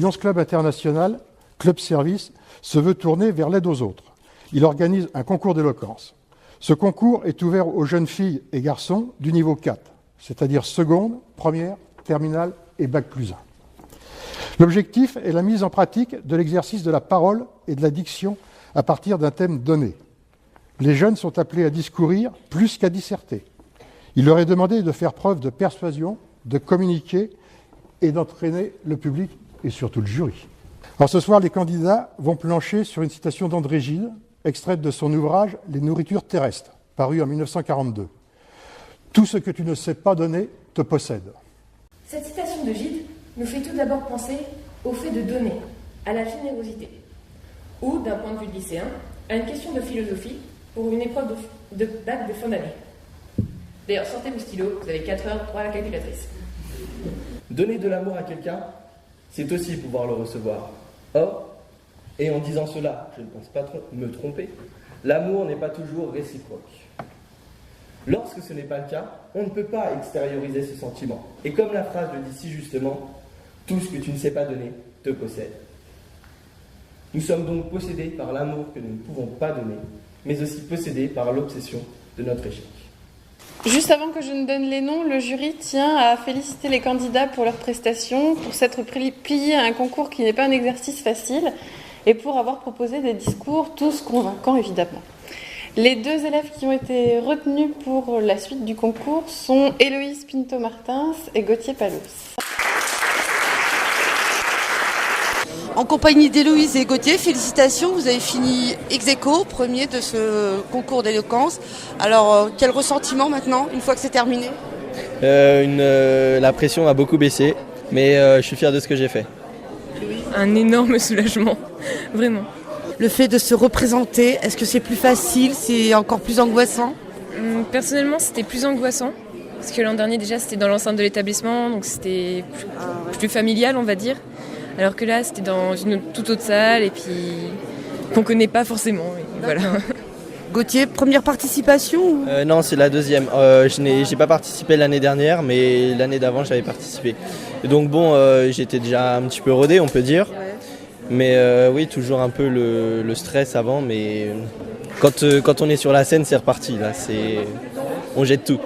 Lions Club International, club service, se veut tourner vers l'aide aux autres. Il organise un concours d'éloquence. Ce concours est ouvert aux jeunes filles et garçons du niveau 4, c'est-à-dire seconde, première, terminale et bac+1. L'objectif est la mise en pratique de l'exercice de la parole et de la diction à partir d'un thème donné. Les jeunes sont appelés à discourir plus qu'à disserter. Il leur est demandé de faire preuve de persuasion, de communiquer et d'entraîner le public et surtout le jury. Alors ce soir, les candidats vont plancher sur une citation d'André Gide, extraite de son ouvrage « Les nourritures terrestres », paru en 1942. « Tout ce que tu ne sais pas donner te possède ». Cette citation de Gide nous fait tout d'abord penser au fait de donner, à la générosité, ou, d'un point de vue lycéen, à une question de philosophie pour une épreuve de bac de fin d'année. D'ailleurs, sortez vos stylos, vous avez 4 heures pour la calculatrice. Donner de l'amour à quelqu'un, c'est aussi pouvoir le recevoir. Or, et en disant cela, je ne pense pas me tromper, l'amour n'est pas toujours réciproque. Lorsque ce n'est pas le cas, on ne peut pas extérioriser ce sentiment. Et comme la phrase le dit si justement, tout ce que tu ne sais pas donner te possède. Nous sommes donc possédés par l'amour que nous ne pouvons pas donner, mais aussi possédés par l'obsession de notre échec. Juste avant que je ne donne les noms, le jury tient à féliciter les candidats pour leurs prestations, pour s'être pliés à un concours qui n'est pas un exercice facile et pour avoir proposé des discours tous convaincants évidemment. Les 2 élèves qui ont été retenus pour la suite du concours sont Héloïse Pinto-Martins et Gauthier Palos. En compagnie d'Héloïse et Gauthier, félicitations, vous avez fini ex-aequo, premier de ce concours d'éloquence. Alors, quel ressentiment maintenant, une fois que c'est terminé ? La pression a beaucoup baissé, mais je suis fier de ce que j'ai fait. Un énorme soulagement, vraiment. Le fait de se représenter, est-ce que c'est plus facile, c'est encore plus angoissant ? Personnellement, c'était plus angoissant, parce que l'an dernier, déjà, c'était dans l'enceinte de l'établissement, donc c'était plus familial, on va dire. Alors que là, c'était dans une toute autre salle, et puis qu'on ne connaît pas forcément. Voilà. Gauthier, première participation ou... Non, c'est la deuxième. Je n'ai pas participé l'année dernière, mais l'année d'avant, j'avais participé. Et donc bon, j'étais déjà un petit peu rodé, on peut dire. Ouais. Mais oui, toujours un peu le stress avant, mais quand on est sur la scène, c'est reparti. Là, on jette tout.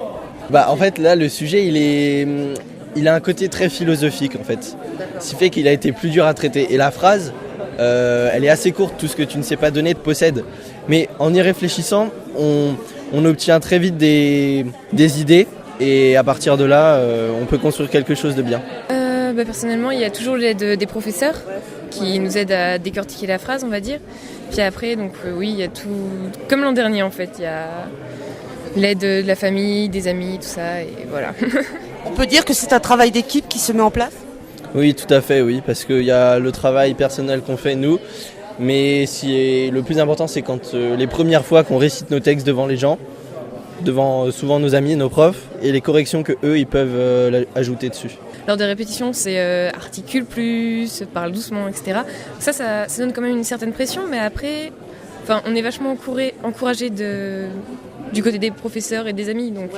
En fait, là, le sujet, il a un côté très philosophique, en fait. Ce qui fait qu'il a été plus dur à traiter. Et la phrase, elle est assez courte. Tout ce que tu ne sais pas donner te possède. Mais en y réfléchissant, on obtient très vite des idées. Et à partir de là, on peut construire quelque chose de bien. Personnellement, il y a toujours l'aide des professeurs qui nous aident à décortiquer la phrase, on va dire. Puis après, donc oui, il y a tout, comme l'an dernier en fait, il y a l'aide de la famille, des amis, tout ça, et voilà. On peut dire que c'est un travail d'équipe qui se met en place ? Oui, tout à fait, oui, parce qu'il y a le travail personnel qu'on fait nous, mais le plus important, c'est quand les premières fois qu'on récite nos textes devant les gens, devant souvent nos amis, nos profs, et les corrections qu'eux, ils peuvent ajouter dessus. Lors des répétitions, c'est articule plus, parle doucement, etc. Ça donne quand même une certaine pression, mais après, on est vachement encouragé du côté des professeurs et des amis. Donc,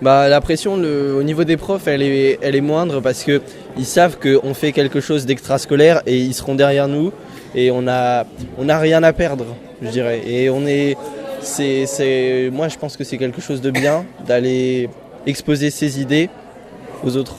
La pression au niveau des profs, elle est moindre parce qu'ils savent qu'on fait quelque chose d'extrascolaire et ils seront derrière nous et on a rien à perdre, je dirais. Et moi, je pense que c'est quelque chose de bien d'aller exposer ses idées aux autres.